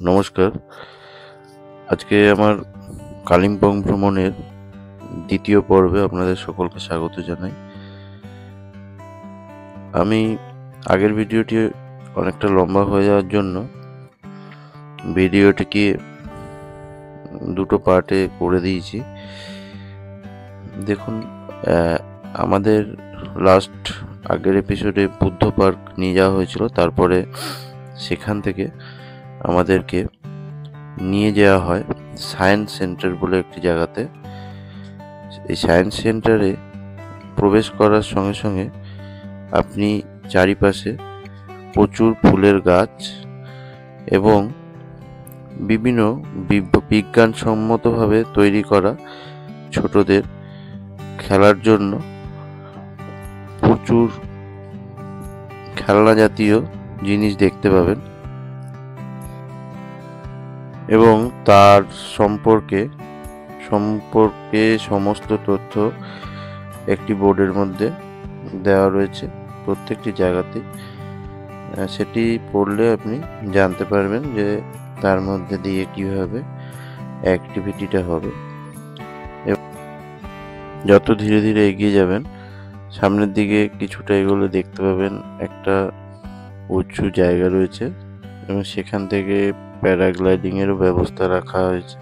নমস্কার। আজকে আমার কালিম্পং ভ্রমণের দ্বিতীয় পর্বে আপনাদের সকলকে স্বাগত জানাই। আমি আগের ভিডিওটি অনেকটা লম্বা হয়ে যাওয়ার জন্য ভিডিওটিকে দুটো পার্টে করে দিয়েছি। দেখুন, আমাদের লাস্ট আগের এপিসোডে বুদ্ধ পার্ক নিয়ে যাওয়া হয়েছিল। তারপরে সেখান থেকে আমাদেরকে নিয়ে যাওয়া হয় সায়েন্স সেন্টার বলে একটি জায়গাতে। এই সায়েন্স সেন্টারে প্রবেশ করার সঙ্গে সঙ্গে আপনি চারিপাশে প্রচুর ফুলের গাছ এবং বিভিন্ন বিজ্ঞানসম্মতভাবে তৈরি করা ছোটদের খেলার জন্য প্রচুর খেলনা জাতীয় জিনিস দেখতে পাবেন এবং তার সম্পর্কে সমস্ত তথ্য একটি বোর্ডের মধ্যে দেওয়া রয়েছে প্রত্যেকটি জায়গাতে। সেটি পড়লে আপনি জানতে পারবেন যে তার মধ্যে দিয়ে কিভাবে অ্যাক্টিভিটিটা হবে। যত ধীরে ধীরে এগিয়ে যাবেন সামনের দিকে কিছুটা এগুলো দেখতে পাবেন একটা উঁচু জায়গা রয়েছে এবং সেখান থেকে প্যারাগ্লাইডিংয়েরও ব্যবস্থা রাখা হয়েছে।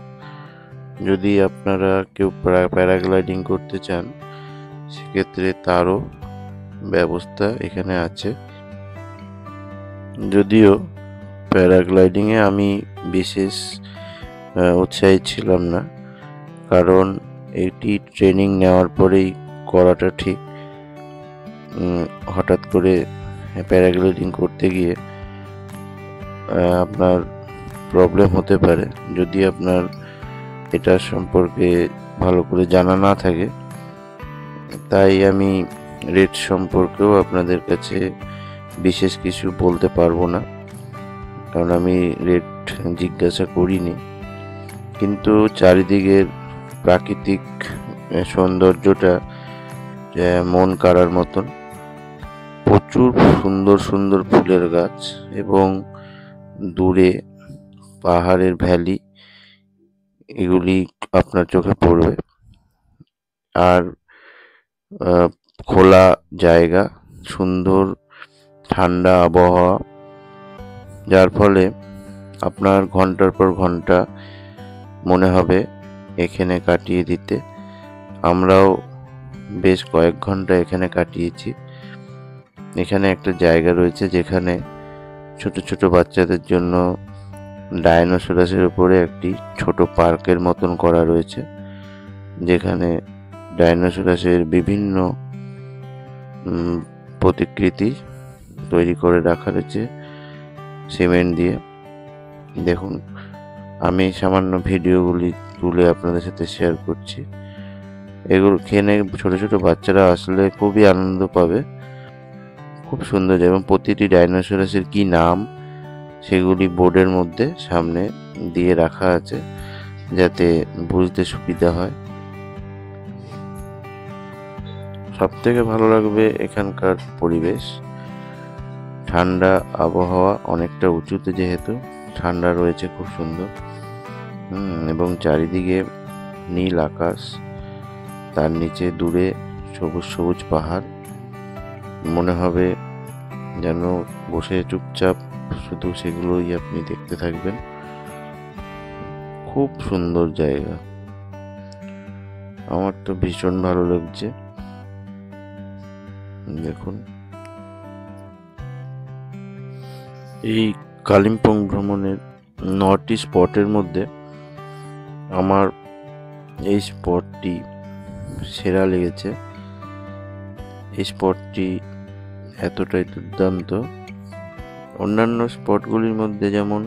যদি আপনারা কেউ প্যারাগ্লাইডিং করতে চান সেক্ষেত্রে তারও ব্যবস্থা এখানে আছে। যদিও প্যারাগ্লাইডিংয়ে আমি বিশেষ উৎসাহী ছিলাম না, কারণ এটি ট্রেনিং নেওয়ার পরেই করাটা ঠিক। হঠাৎ করে প্যারাগ্লাইডিং করতে গিয়ে আপনার প্রবলেম হতে পারে যদি আপনার এটা সম্পর্কে ভালো করে জানা না থাকে। তাই আমি রেট সম্পর্কেও আপনাদের কাছে বিশেষ কিছু বলতে পারবো না, কারণ আমি রেট জিজ্ঞাসা করিনি। কিন্তু চারিদিকের প্রাকৃতিক সৌন্দর্যটা মন কাড়ার মতন। প্রচুর সুন্দর সুন্দর ফুলের গাছ এবং দূরে পাহাড়ের ভ্যালি, এগুলি আপনার চোখে পড়বে। আর খোলা জায়গা, সুন্দর ঠান্ডা আবহাওয়া, যার ফলে আপনার ঘন্টার পর ঘন্টা মনে হবে এখানে কাটিয়ে দিতে। আমরাও বেশ কয়েক ঘন্টা এখানে কাটিয়েছি। এখানে একটা জায়গা রয়েছে যেখানে ছোট ছোট বাচ্চাদের জন্য ডাইনোসরাসের উপরে একটি ছোট পার্কের মতন করা রয়েছে, যেখানে ডাইনোসরাসের বিভিন্ন প্রতিকৃতি তৈরি করে রাখা রয়েছে সিমেন্ট দিয়ে। দেখুন, আমি সামান্য ভিডিওগুলি তুলে আপনাদের সাথে শেয়ার করছি। এখানে ছোট ছোট বাচ্চারা আসলে খুবই আনন্দ পাবে। খুব সুন্দর, এবং প্রতিটি ডাইনোসরাসের কি নাম সেগুলি বোর্ডের মধ্যে সামনে দিয়ে রাখা আছে যাতে বুঝতে সুবিধা হয়। সব থেকে ভালো লাগবে এখানকার পরিবেশ, ঠান্ডা আবহাওয়া, অনেকটা উঁচুতে যেহেতু ঠান্ডা রয়েছে, খুব সুন্দর। এবং চারিদিকে নীল আকাশ, তার নিচে দূরে সবুজ সবুজ পাহাড়। মনে হবে যেন বসে চুপচাপ শুধু সেগুলোই আপনি দেখতে থাকবেন। খুব সুন্দর জায়গা, আমার তো ভীষণ ভালো লাগছে। দেখুন, এই কালিম্পং ভ্রমণের 9টি স্পটের মধ্যে আমার এই স্পটটি সেরা লেগেছে। এই স্পটটি এতটাই দুর্দান্ত। অন্যান্য স্পটগুলির মধ্যে, যেমন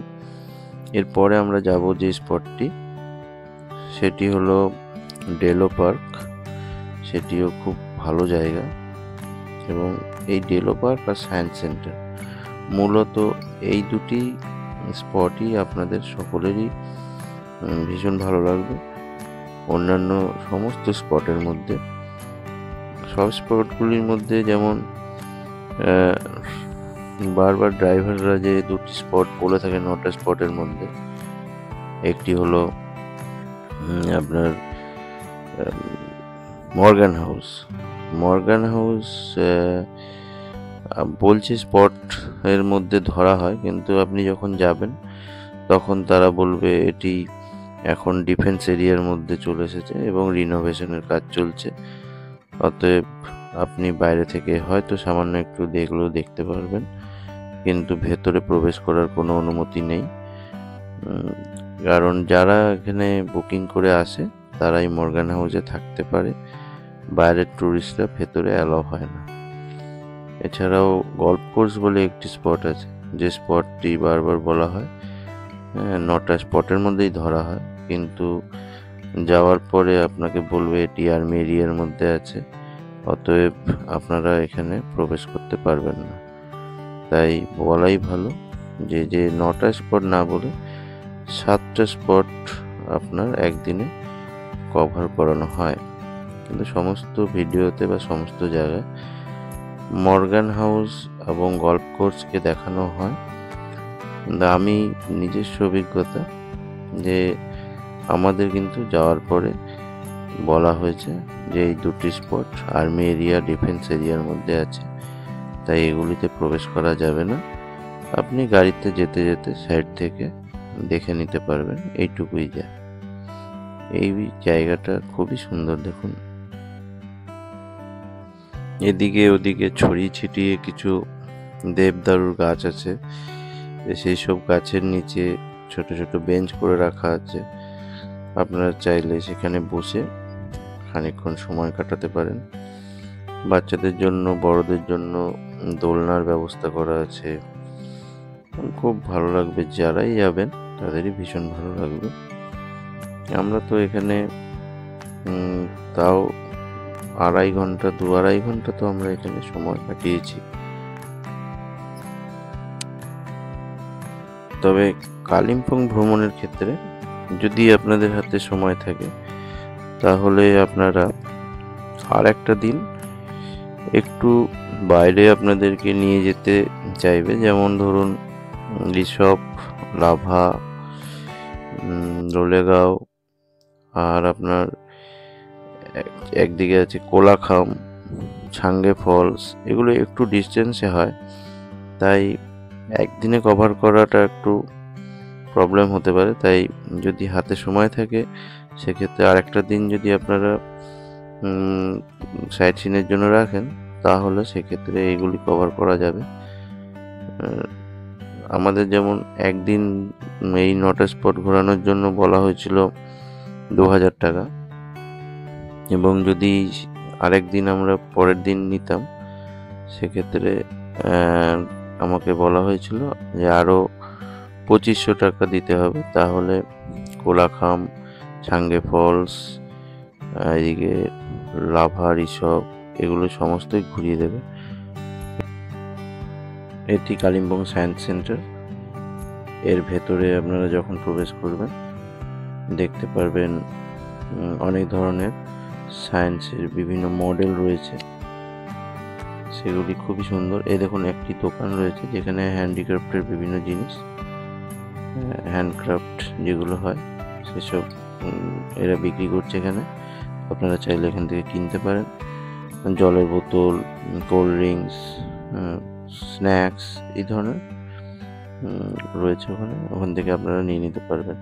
এরপরে আমরা যাব যে স্পটটি, সেটি হলো ডেলো পার্ক। সেটিও খুব ভালো জায়গা। এবং এই ডেলো পার্ক আর সায়েন্স সেন্টার, মূলত এই দুটি স্পটই আপনাদের সকলেরই ভীষণ ভালো লাগবে। অন্যান্য সমস্ত স্পটের মধ্যে, সব স্পটগুলির মধ্যে যেমন বারবার ড্রাইভাররা যে দুটি স্পট বলে থাকে 9টা স্পটের মধ্যে, একটি হলো আপনার মর্গান হাউস। মর্গান হাউস বলছে স্পট এর মধ্যে ধরা হয়, কিন্তু আপনি যখন যাবেন তখন তারা বলবে এটি এখন ডিফেন্স এরিয়ার মধ্যে চলে এসেছে এবং রিনোভেশনের কাজ চলছে, অতএব আপনি বাইরে থেকে হয়তো সামান্য একটু দেখলেও দেখতে পারবেন, কিন্তু ভেতরে প্রবেশ করার কোনো অনুমতি নেই। কারণ যারা এখানে বুকিং করে আসে তারাই মর্গান হাউসে থাকতে পারে, বাইরের ট্যুরিস্টরা ভেতরে অ্যালাউ হয় না। এছাড়াও গল্ফ কোর্স বলে একটি স্পট আছে, যে স্পটটি বারবার বলা হয় 9টা স্পটের মধ্যেই ধরা হয়, কিন্তু যাওয়ার পরে আপনাকে বলবে এটি আর্মি এরিয়ার মধ্যে আছে, অতএব আপনারা এখানে প্রবেশ করতে পারবেন না। তাই বলাই ভালো যে 9টা স্পট না বলে 7টা স্পট আপনার একদিনে কভার করানো হয়, কিন্তু সমস্ত ভিডিওতে বা সমস্ত জায়গায় মর্গান হাউস এবং গল্ফ কোর্সকে দেখানো হয়। আমি নিজস্ব অভিজ্ঞতা যে আমাদের কিন্তু যাওয়ার পরে বলা হয়েছে যে এই দুটি স্পট আর্মি এরিয়া ডিফেন্স এরিয়ার মধ্যে আছে, তাই এগুলিতে প্রবেশ করা যাবে না। আপনি গাড়িতে যেতে যেতে সাইড থেকে দেখে নিতে পারবেন, এইটুকুই যা। এই জায়গাটা খুবই সুন্দর, দেখুন এদিকে ওদিকে ছড়িয়ে ছিটিয়ে কিছু দেবদারুর গাছ আছে, সেই সব গাছের নিচে ছোট ছোট বেঞ্চ করে রাখা আছে, আপনারা চাইলে সেখানে বসে খানিকক্ষণ সময় কাটাতে পারেন। বাচ্চাদের জন্য বড়দের জন্য দোলনার ব্যবস্থা করা আছে, খুব ভালো লাগবে, যারাই যাবেন তাদেরই ভীষণ ভালো লাগবে। আমরা তো এখানে তাও 2-2.5 ঘন্টা তো আমরা এখানে সময় কাটিয়েছি। তবে কালিম্পং ভ্রমণের ক্ষেত্রে যদি আপনাদের হাতে সময় থাকে তাহলে আপনারা আর একটা দিন একটু বাইরে আপনাদেরকে নিয়ে যেতে চাইবে, যেমন ধরুন ঋষভ, লাভা, লোলেগাঁও, আর আপনার একদিকে আছে কোলাখাম, ছাঙ্গে ফলস, এগুলো একটু ডিস্টেন্সে হয়, তাই একদিনে কভার করাটা একটু প্রবলেম হতে পারে। তাই যদি হাতে সময় থাকে সেক্ষেত্রে আরেকটা দিন যদি আপনারা সাইট সিনের জন্য রাখেন তাহলে সেক্ষেত্রে এইগুলি কভার করা যাবে। আমাদের যেমন একদিন এই 9টা স্পট ঘোরানোর জন্য বলা হয়েছিল 2000 টাকা, এবং যদি আরেক দিন আমরা পরের দিন নিতাম সেক্ষেত্রে আমাকে বলা হয়েছিল যে আরও 2500 টাকা দিতে হবে, তাহলে কোলাখাম, ছাঙ্গে ফলস, এদিকে লাভা, ঋষভ, এগুলো সমস্তই ঘুরিয়ে দেবে। এটি কালিম্পং সায়েন্স সেন্টার। এর ভেতরে আপনারা যখন প্রবেশ করবেন দেখতে পারবেন অনেক ধরনের সায়েন্সের বিভিন্ন মডেল রয়েছে, সেগুলি খুবই সুন্দর। এই দেখুন একটি দোকান রয়েছে যেখানে হ্যান্ডিক্রাফটের বিভিন্ন জিনিস, হ্যান্ডক্রাফট যেগুলো হয় সেসব এরা বিক্রি করছে এখানে, আপনারা চাইলে এখান থেকে কিনতে পারেন। জলের বোতল, কোল্ড ড্রিঙ্কস, স্ন্যাক্স এই ধরনের রয়েছে ওখান থেকে আপনারা নিয়ে নিতে পারবেন।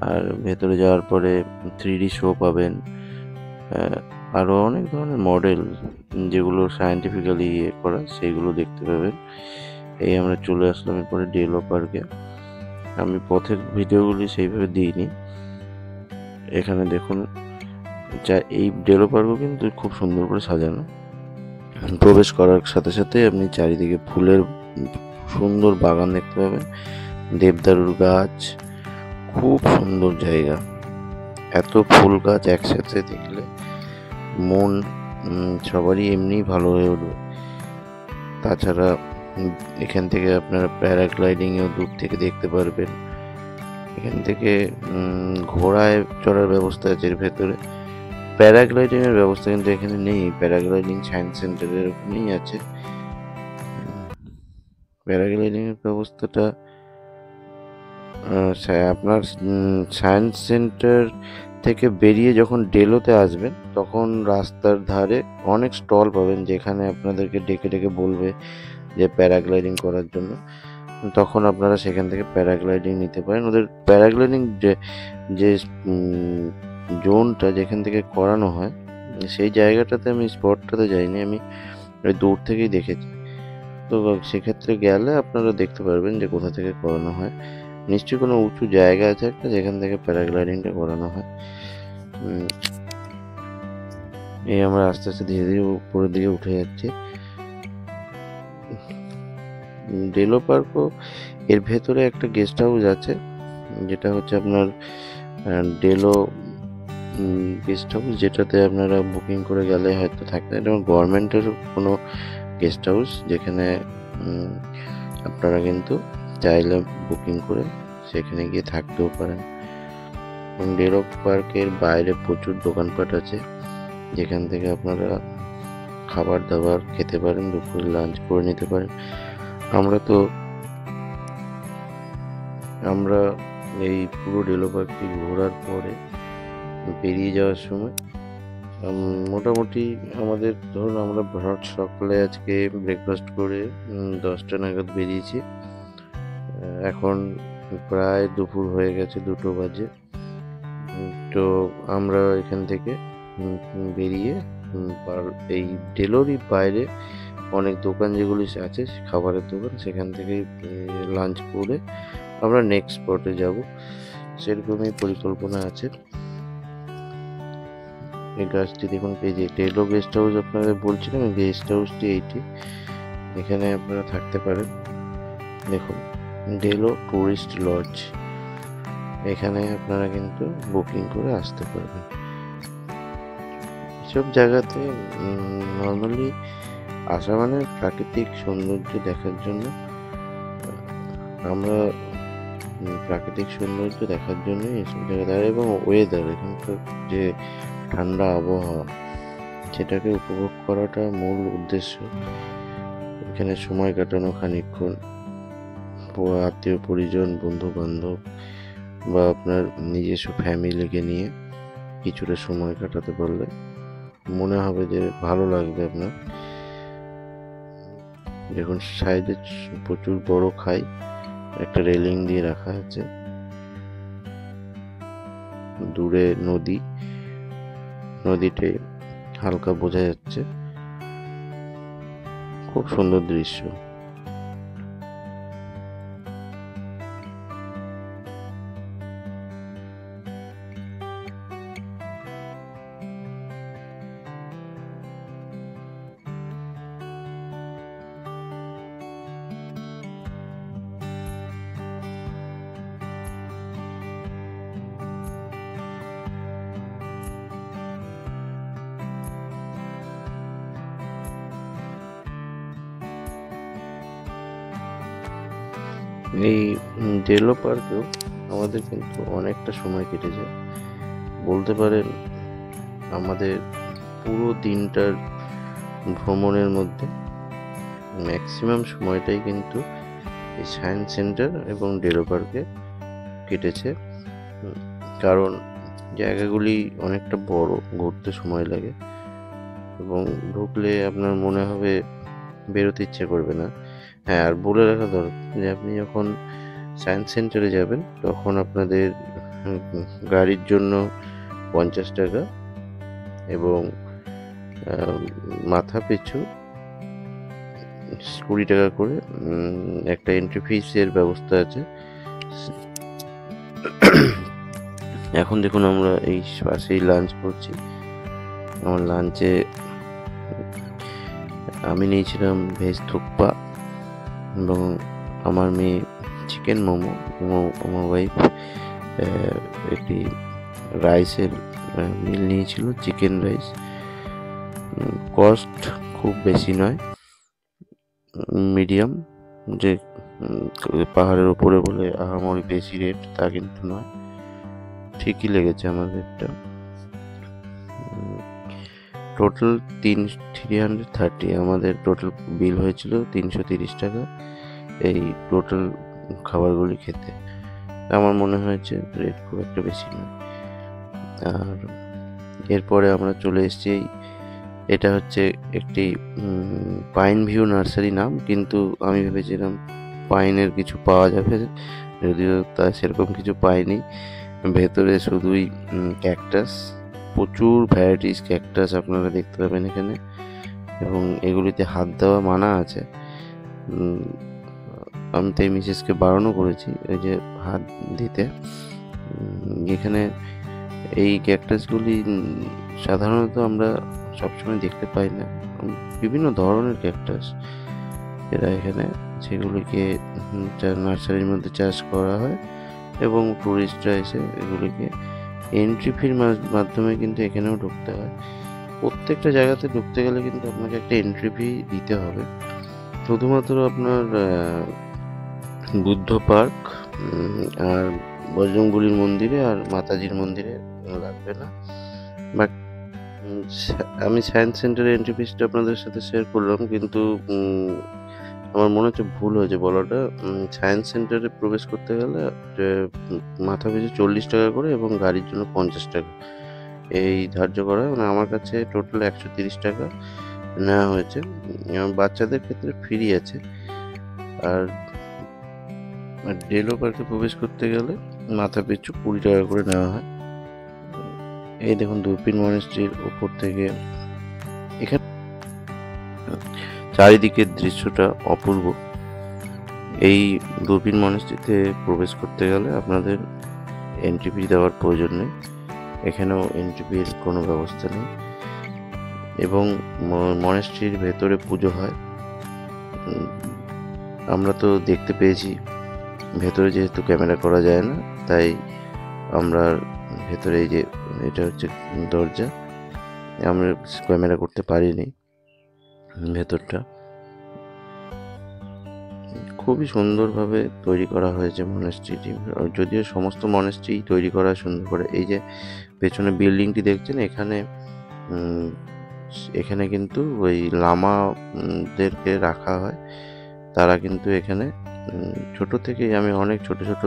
আর ভেতরে যাওয়ার পরে 3D শো পাবেন, আরও অনেক ধরনের মডেল যেগুলো সায়েন্টিফিক্যালি করা সেইগুলো দেখতে পাবেন। এই আমরা চলে আসলাম এরপরে ডেলো পার্কে। আমি পথের ভিডিওগুলি সেইভাবে দিইনি। এখানে দেখুন এই ডেলো পার্কও কিন্তু খুব সুন্দর করে সাজানো, প্রবেশ করার সাথে সাথে আপনি চারিদিকে ফুলের সুন্দর বাগান দেখতে পাবেন, দেবদারুর গাছ, খুব সুন্দর জায়গা। এত ফুল গাছ একসাথে দেখলে মন সবারই এমনি ভালো হয়ে উঠবে। তাছাড়া এখান থেকে আপনারা প্যারাগ্লাইডিংও দূর থেকে দেখতে পারবেন। এখান থেকে ঘোড়ায় চড়ার ব্যবস্থা আছে এর ভেতরে, প্যারাগ্লাইডিংয়ের ব্যবস্থা কিন্তু এখানে নেই। প্যারাগ্লাইডিং সায়েন্স সেন্টারের ওখানেই আছে, প্যারাগ্লাইডিংয়ের ব্যবস্থাটা আপনার সায়েন্স সেন্টার থেকে বেরিয়ে যখন ডেলোতে আসবেন তখন রাস্তার ধারে অনেক স্টল পাবেন, যেখানে আপনাদেরকে ডেকে ডেকে বলবে যে প্যারাগ্লাইডিং করার জন্য। তখন আপনারা সেখান থেকে প্যারাগ্লাইডিং নিতে পারেন। ওদের প্যারাগ্লাইডিং যে জোনটা যেখান থেকে করানো হয়, সেই জায়গাটাতে আমি স্পটটাতে যাইনি, আমি ওই দূর থেকেই দেখেছি। তো সেক্ষেত্রে গেলে আপনারা দেখতে পারবেন যে কোথা থেকে করানো হয়। নিশ্চয়ই কোনো উঁচু জায়গা আছে একটা, যেখান থেকে প্যারাগ্লাইডিংটা করানো হয়। এই আমরা আস্তে আস্তে ধীরে ধীরে উপরের দিকে উঠে যাচ্ছি। ডেলো পার্কও এর ভেতরে একটা গেস্ট হাউস আছে, যেটা হচ্ছে আপনার ডেলো গেস্ট হাউস, যেটাতে আপনারা বুকিং করে গেলে হয়তো থাকতে। এটা গভর্নমেন্টের কোনো গেস্ট হাউস, যেখানে আপনারা কিন্তু চাইলে বুকিং করে সেখানে গিয়ে থাকতেও পারেন। ডেলো পার্কের বাইরে প্রচুর দোকানপাট আছে, যেখান থেকে আপনারা খাবার দাবার খেতে পারেন, দুপুরে লাঞ্চ করে নিতে পারেন। আমরা এই পুরো ডেলো পার্কটি ঘোরার পরে বেরিয়ে যাওয়ার সময় মোটামুটি আমাদের ধরুন আমরা সকালে আজকে ব্রেকফাস্ট করে 10টা নাগাদ বেরিয়েছি। এখন প্রায় দুপুর হয়ে গেছে, 2টো বাজে। তো আমরা এখান থেকে বেরিয়ে এই ডেলোরই বাইরে অনেক দোকান যেগুলি আছে খাবারের দোকান, সেখান থেকে লাঞ্চ করে আমরা নেক্সট স্পটে যাব, সেরকমই পরিকল্পনা আছে। এই গাছটি দেখুন পেজে ডেলো গেস্ট হাউস, আপনাদের বলছিলাম গেস্ট হাউসটি এইটি, এখানে আপনারা থাকতে পারেন। দেখুন ডেলো টুরিস্ট লজ, এখানে আপনারা কিন্তু বুকিং করে আসতে পারবেন। এসব জায়গাতে নর্মালি আসা মানে প্রাকৃতিক সৌন্দর্য দেখার জন্য। আমরা প্রাকৃতিক সৌন্দর্য দেখার জন্য এসব জায়গায়, এবং ওয়েদার এখানকার যে ঠান্ডা আবহাওয়া, সেটাকে উপভোগ করাটা মূল উদ্দেশ্য। এখানে সময় কাটানো, খানিকক্ষণ আত্মীয় পরিজন, বন্ধু বান্ধব বা আপনার নিজস্ব ফ্যামিলিকে নিয়ে কিছুটা সময় কাটাতে পারলে মনে হবে যে ভালো লাগবে আপনার। দেখুন সাইডে প্রচুর বড় খাই, একটা রেলিং দিয়ে রাখা আছে, দূরে নদীতে হালকা বোঝা যাচ্ছে, খুব সুন্দর দৃশ্য। এই ডেলো পার্কেও আমাদের কিন্তু অনেকটা সময় কেটে যায়, বলতে পারেন আমাদের পুরো দিনটার ভ্রমণের মধ্যে ম্যাক্সিমাম সময়টাই কিন্তু এই সায়েন্স সেন্টার এবং ডেলো পার্কে কেটেছে। কারণ জায়গাগুলি অনেকটা বড়, ঘুরতে সময় লাগে, এবং ঢুকলে আপনার মনে হবে বেরোতে ইচ্ছে করবে না। হ্যাঁ, আর বলে রাখা দরকার যে আপনি যখন সায়েন্স সেন্টারে যাবেন তখন আপনাদের গাড়ির জন্য 50 টাকা এবং মাথা পিছু 20 টাকা করে একটা এন্ট্রি ফিসের ব্যবস্থা আছে। এখন দেখুন আমরা এই পাশেই লাঞ্চ করছি। আমার লাঞ্চে আমি নিয়েছিলাম ভেজ থুকপা এবং আমার মেয়ে চিকেন মোমো, আমার ওয়াইফ একটি রাইসের মিল নিয়েছিল, চিকেন রাইস। কস্ট খুব বেশি নয়, মিডিয়াম, যে পাহাড়ের উপরে বলে আহামরি বেশি রেট তা কিন্তু নয়, ঠিকই লেগেছে আমার রেটটা। টোটাল 330, আমাদের টোটাল বিল হয়েছিল 330 টাকা। এই টোটাল খাবারগুলি খেতে। আমার মনে হয়েছে রেট খুব একটা বেশি নয়। আর এরপরে আমরা চলে এসেছি, এটা হচ্ছে একটি পাইন ভিউ নার্সারি নাম, কিন্তু আমি ভেবেছিলাম পাইনের কিছু পাওয়া যাবে, যদিও তা সেরকম কিছু পাইনি। ভেতরে শুধুই ক্যাকটাস, প্রচুর ভ্যারাইটিস ক্যাকটাস আপনারা দেখতে পাবেন এখানে, এবং এগুলিতে হাত দেওয়া মানা আছে। আমি তাই মিসেসকে বারণও করেছি ওই যে হাত দিতে। এখানে এই ক্যাকটাসগুলি সাধারণত আমরা সবসময় দেখতে পাই না, বিভিন্ন ধরনের ক্যাকটাস এরা এখানে, সেগুলিকে নার্সারির মধ্যে চাষ করা হয় এবং টুরিস্টরা এসে এগুলিকে এন্ট্রি ফির মাধ্যমে কিন্তু এখানেও ঢুকতে হয়। প্রত্যেকটা জায়গাতে ঢুকতে গেলে কিন্তু আপনাকে একটা এন্ট্রি ফি দিতে হবে। শুধুমাত্র আপনার বুদ্ধ পার্ক আর বজরংবলীর মন্দিরে আর মাতাজির মন্দিরে লাগবে না। বাট আমি সায়েন্স সেন্টারের এন্ট্রি ফিসটা আপনাদের সাথে শেয়ার করলাম, কিন্তু আমার মনে হচ্ছে ভুল হয়েছে বলাটা। সায়েন্স সেন্টারে প্রবেশ করতে গেলে মাথা পিছু 40 টাকা করে এবং গাড়ির জন্য 50 টাকা এই ধার্য করা হয়। মানে আমার কাছে টোটাল 130 টাকা নেওয়া হয়েছে। বাচ্চাদের ক্ষেত্রে ফ্রি আছে। আর ডেলো পার্কে প্রবেশ করতে গেলে মাথা পিছু 20 টাকা করে নেওয়া হয়। এই দেখুন দূরবীন মনেস্ট্রির উপর থেকে এখানে চারিদিকের দৃশ্যটা অপূর্ব। এই দূরবীন মনেস্ট্রিতে প্রবেশ করতে গেলে আপনাদের এন্ট্রি ফি দেওয়ার প্রয়োজন নেই, এখানেও এন্ট্রি ফির কোনো ব্যবস্থা নেই, এবং মনেস্ট্রির ভেতরে পুজো হয়। আমরা তো দেখতে পেয়েছি, ভেতরে যেহেতু ক্যামেরা করা যায় না, তাই আমরা ভেতরে এই যে এটা হচ্ছে দরজা, আমরা ক্যামেরা করতে পারিনি। ভেতরটা খুবই সুন্দরভাবে তৈরি করা হয়েছে মনেস্ট্রিটি, যদিও সমস্ত মনেস্ট্রি তৈরি করা সুন্দর করে। এই যে পেছনে বিল্ডিংটি দেখছেন, এখানে কিন্তু ওই লামাদেরকে রাখা হয়। তারা কিন্তু এখানে ছোট থেকেই আমি অনেক ছোট ছোট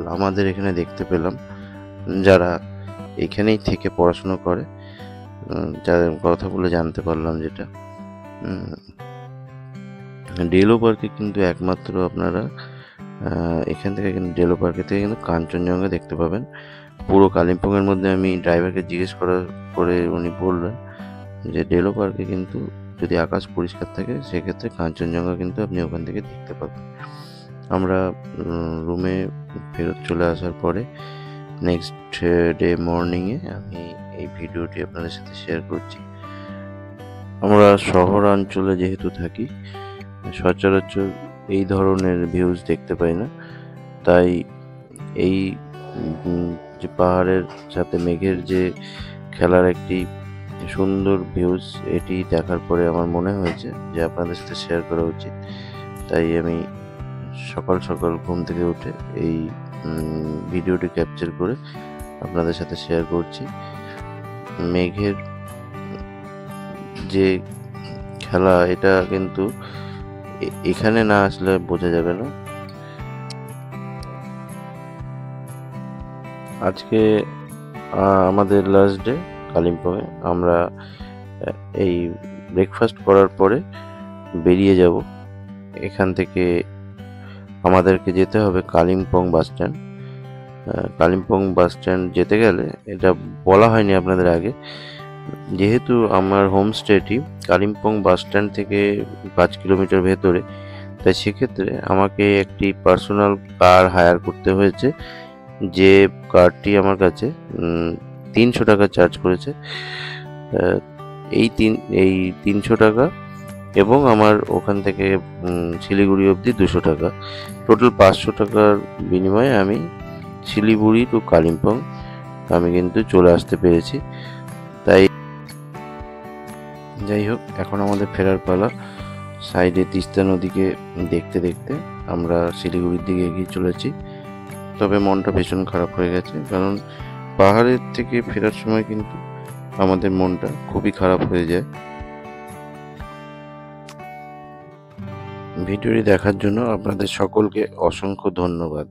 লামাদের এখানে দেখতে পেলাম, যারা এখানেই থেকে পড়াশুনো করে, যাদের কথা বলে জানতে পারলাম। যেটা ডেলো পার্কে কিন্তু একমাত্র আপনারা এখান থেকে কিন্তু ডেলো পার্কে থেকে কিন্তু কাঞ্চনজঙ্ঘা দেখতে পাবেন। পুরো কালিম্পংয়ের মধ্যে আমি ড্রাইভারকে জিজ্ঞেস করে উনি বললেন যে ডেলো পার্কে কিন্তু যদি আকাশ পরিষ্কার থাকে সেক্ষেত্রে কাঞ্চনজঙ্ঘা কিন্তু আপনি ওখান থেকে দেখতে পাবেন। আমরা রুমে ফেরত চলে আসার পরে নেক্সট ডে মর্নিংয়ে আমি এই ভিডিওটি আপনাদের সাথে শেয়ার করছি। আমরা শহরাঞ্চলে যেহেতু থাকি, সচরাচর এই ধরনের ভিউজ দেখতে পাই না, তাই এই যে পাহাড়ের সাথে মেঘের যে খেলার একটি সুন্দর ভিউজ, এটি দেখার পরে আমার মনে হয়েছে যে আপনাদের সাথে শেয়ার করা উচিত। তাই আমি সকাল সকাল ঘুম থেকে উঠে এই ভিডিওটি ক্যাপচার করে আপনাদের সাথে শেয়ার করছি। মেঘের যে খেলা, এটা কিন্তু এখানে না আসলে বোঝা যাবে না। আজকে আমাদের লাস্ট ডে কালিম্পংয়ে। আমরা এই ব্রেকফাস্ট করার পরে বেরিয়ে যাব। এখান থেকে আমাদেরকে যেতে হবে Kalimpong bus stand. Kalimpong bus stand যেতে গেলে, এটা বলা হয়নি আপনাদের আগে, যেহেতু আমার হোমস্টেটি কালিম্পং বাস স্ট্যান্ড থেকে 5 কিলোমিটার ভেতরে, তাই সেক্ষেত্রে আমাকে একটি পার্সোনাল কার হায়ার করতে হয়েছে, যে কারটি আমার কাছে 300 টাকা চার্জ করেছে। এই 300 টাকা এবং আমার ওখান থেকে শিলিগুড়ি অবধি 200 টাকা, টোটাল 500 টাকার বিনিময়ে আমি শিলিগুড়ি টু কালিম্পং আমি কিন্তু চলে আসতে পেরেছি। তাই যাই হোক, এখন আমাদের ফেরার পালা। সাইডে তিস্তা নদীকে দেখতে দেখতে আমরা শিলিগুড়ির দিকে এগিয়ে চলেছি। তবে মনটা ভীষণ খারাপ হয়ে গেছে, কারণ পাহাড়ের থেকে ফেরার সময় কিন্তু আমাদের মনটা খুবই খারাপ হয়ে যায়। ভিডিওটি দেখার জন্য আপনাদের সকলকে অসংখ্য ধন্যবাদ।